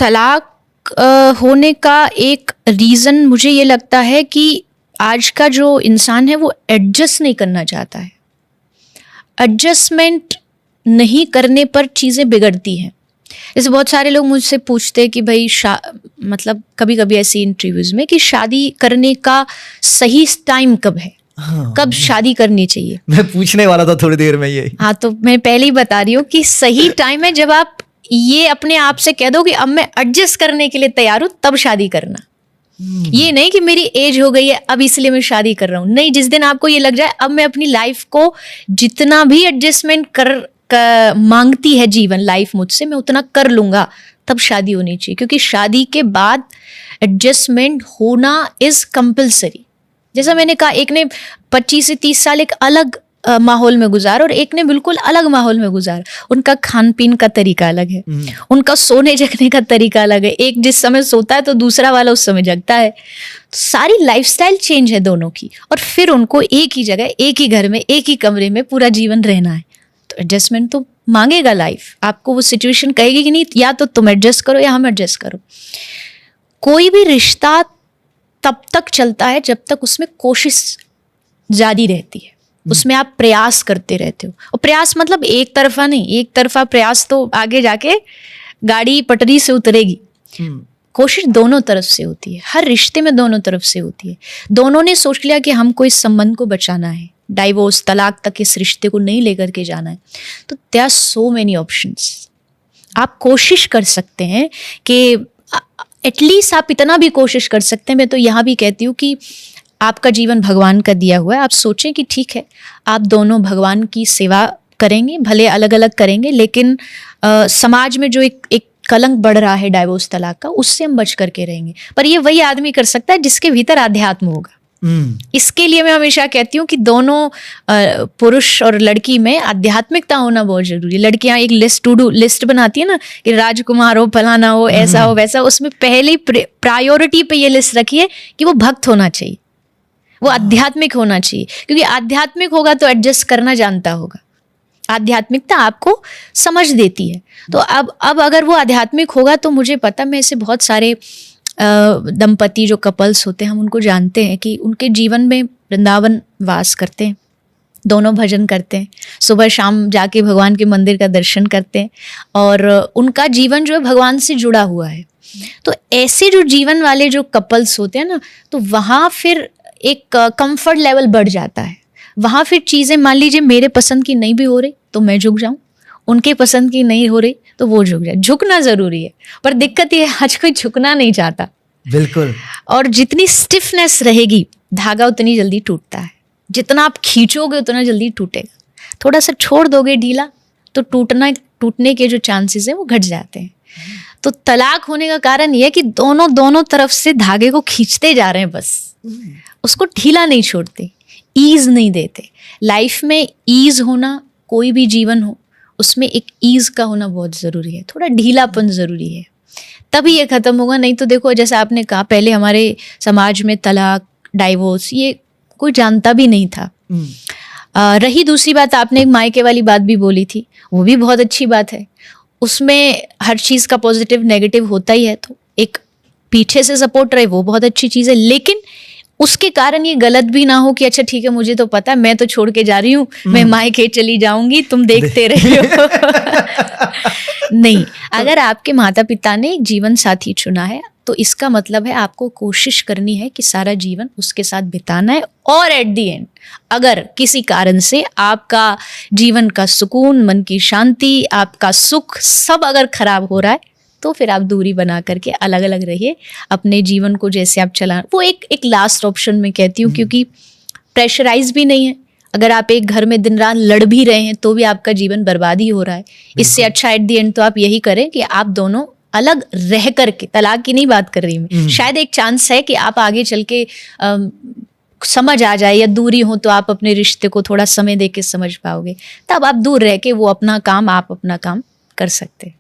तलाक होने का एक रीज़न मुझे ये लगता है कि आज का जो इंसान है वो एडजस्ट नहीं करना चाहता है। एडजस्टमेंट नहीं करने पर चीज़ें बिगड़ती हैं। जैसे बहुत सारे लोग मुझसे पूछते हैं कि भाई मतलब कभी कभी ऐसी इंटरव्यूज़ में कि शादी करने का सही टाइम कब है, कब शादी करनी चाहिए। मैं पूछने वाला था थोड़ी देर में ये। हाँ, तो मैं पहले ही बता रही हूँ कि सही टाइम है जब आप ये अपने आप से कह दो कि अब मैं एडजस्ट करने के लिए तैयार हूँ, तब शादी करना। ये नहीं कि मेरी एज हो गई है अब इसलिए मैं शादी कर रहा हूँ। नहीं, जिस दिन आपको ये लग जाए अब मैं अपनी लाइफ को जितना भी एडजस्टमेंट मांगती है जीवन लाइफ मुझसे, मैं उतना कर लूंगा, तब शादी होनी चाहिए। क्योंकि शादी के बाद एडजस्टमेंट होना इज कंपल्सरी। जैसा मैंने कहा, एक ने 25 से 30 साल एक अलग माहौल में गुजारा और एक ने बिल्कुल अलग माहौल में गुजारा। उनका खान पीन का तरीका अलग है, उनका सोने जगने का तरीका अलग है। एक जिस समय सोता है तो दूसरा वाला उस समय जगता है। सारी लाइफस्टाइल चेंज है दोनों की, और फिर उनको एक ही जगह, एक ही घर में, एक ही कमरे में पूरा जीवन रहना है। तो एडजस्टमेंट तो मांगेगा लाइफ। आपको वो सिचुएशन कहेगी कि नहीं, या तो तुम एडजस्ट करो या हम एडजस्ट करो। कोई भी रिश्ता तब तक चलता है जब तक उसमें कोशिश जारी रहती है, उसमें आप प्रयास करते रहते हो। और प्रयास मतलब एक तरफा नहीं, एक तरफा प्रयास तो आगे जाके गाड़ी पटरी से उतरेगी। कोशिश दोनों तरफ से होती है, हर रिश्ते में दोनों तरफ से होती है। दोनों ने सोच लिया कि हमको इस संबंध को बचाना है, डाइवोर्स तलाक तक इस रिश्ते को नहीं लेकर के जाना है, तो there are so many options. आप कोशिश कर सकते हैं कि एटलीस्ट आप इतना भी कोशिश कर सकते हैं। मैं तो यहाँ भी कहती हूँ कि आपका जीवन भगवान का दिया हुआ है। आप सोचें कि ठीक है, आप दोनों भगवान की सेवा करेंगे, भले अलग अलग करेंगे, लेकिन समाज में जो एक कलंक बढ़ रहा है डाइवोर्स तलाक का, उससे हम बच करके रहेंगे। पर ये वही आदमी कर सकता है जिसके भीतर आध्यात्म होगा। इसके लिए मैं हमेशा कहती हूँ कि दोनों पुरुष और लड़की में आध्यात्मिकता होना बहुत जरूरी है। लड़कियां एक लिस्ट, टू डू लिस्ट बनाती है ना, कि राजकुमार हो, फलाना हो, ऐसा हो, वैसा। उसमें पहली प्रायोरिटी पे ये लिस्ट रखिए कि वो भक्त होना चाहिए, वो आध्यात्मिक होना चाहिए। क्योंकि आध्यात्मिक होगा तो एडजस्ट करना जानता होगा। आध्यात्मिकता आपको समझ देती है। तो अब अगर वो आध्यात्मिक होगा तो मुझे पता, मैं ऐसे बहुत सारे दंपति जो कपल्स होते हैं, हम उनको जानते हैं कि उनके जीवन में वृंदावन वास करते हैं, दोनों भजन करते हैं, सुबह शाम जाके भगवान के मंदिर का दर्शन करते हैं, और उनका जीवन जो है भगवान से जुड़ा हुआ है। तो ऐसे जो जीवन वाले जो कपल्स होते हैं ना, तो वहाँ फिर एक कंफर्ट लेवल बढ़ जाता है। वहाँ फिर चीज़ें, मान लीजिए मेरे पसंद की नहीं भी हो रही तो मैं झुक जाऊँ, उनके पसंद की नहीं हो रही तो वो झुक जाए। झुकना जरूरी है, पर दिक्कत ये है आज कोई झुकना नहीं चाहता। बिल्कुल। और जितनी स्टिफनेस रहेगी, धागा उतनी जल्दी टूटता है। जितना आप खींचोगे उतना जल्दी टूटेगा। थोड़ा सा छोड़ दोगे ढीला तो टूटने के जो चांसेस हैं वो घट जाते हैं। तो तलाक होने का कारण ये है कि दोनों तरफ से धागे को खींचते जा रहे हैं, बस उसको ढीला नहीं छोड़ते, ईज नहीं देते। लाइफ में ईज होना, कोई भी जीवन हो उसमें एक ईज का होना बहुत ज़रूरी है। थोड़ा ढीलापन ज़रूरी है, तभी ये ख़त्म होगा। नहीं तो देखो, जैसा आपने कहा, पहले हमारे समाज में तलाक, डाइवोर्स ये कोई जानता भी नहीं था। रही दूसरी बात, आपने एक मायके वाली बात भी बोली थी, वो भी बहुत अच्छी बात है। उसमें हर चीज़ का पॉजिटिव नेगेटिव होता ही है, तो एक पीछे से सपोर्ट रहे वो बहुत अच्छी चीज़ है। लेकिन उसके कारण ये गलत भी ना हो कि अच्छा ठीक है, मुझे तो पता है, मैं तो छोड़ के जा रही हूँ, मैं मायके चली जाऊंगी, तुम देखते रहे हो। नहीं, अगर आपके माता पिता ने एक जीवन साथी चुना है तो इसका मतलब है आपको कोशिश करनी है कि सारा जीवन उसके साथ बिताना है। और एट दी एंड अगर किसी कारण से आपका जीवन का सुकून, मन की शांति, आपका सुख सब अगर खराब हो रहा है तो फिर आप दूरी बना करके अलग अलग रहिए, अपने जीवन को जैसे आप चला। वो एक लास्ट ऑप्शन मैं कहती हूँ, क्योंकि प्रेशराइज भी नहीं है। अगर आप एक घर में दिन रात लड़ भी रहे हैं तो भी आपका जीवन बर्बाद ही हो रहा है। इससे अच्छा एट दी एंड तो आप यही करें कि आप दोनों अलग रह करके, तलाक की नहीं बात कर रही मैं, शायद एक चांस है कि आप आगे चल के समझ आ जाए, या दूरी हो तो आप अपने रिश्ते को थोड़ा समय दे के समझ पाओगे, तब आप दूर रह के वो अपना काम, आप अपना काम कर सकते हैं।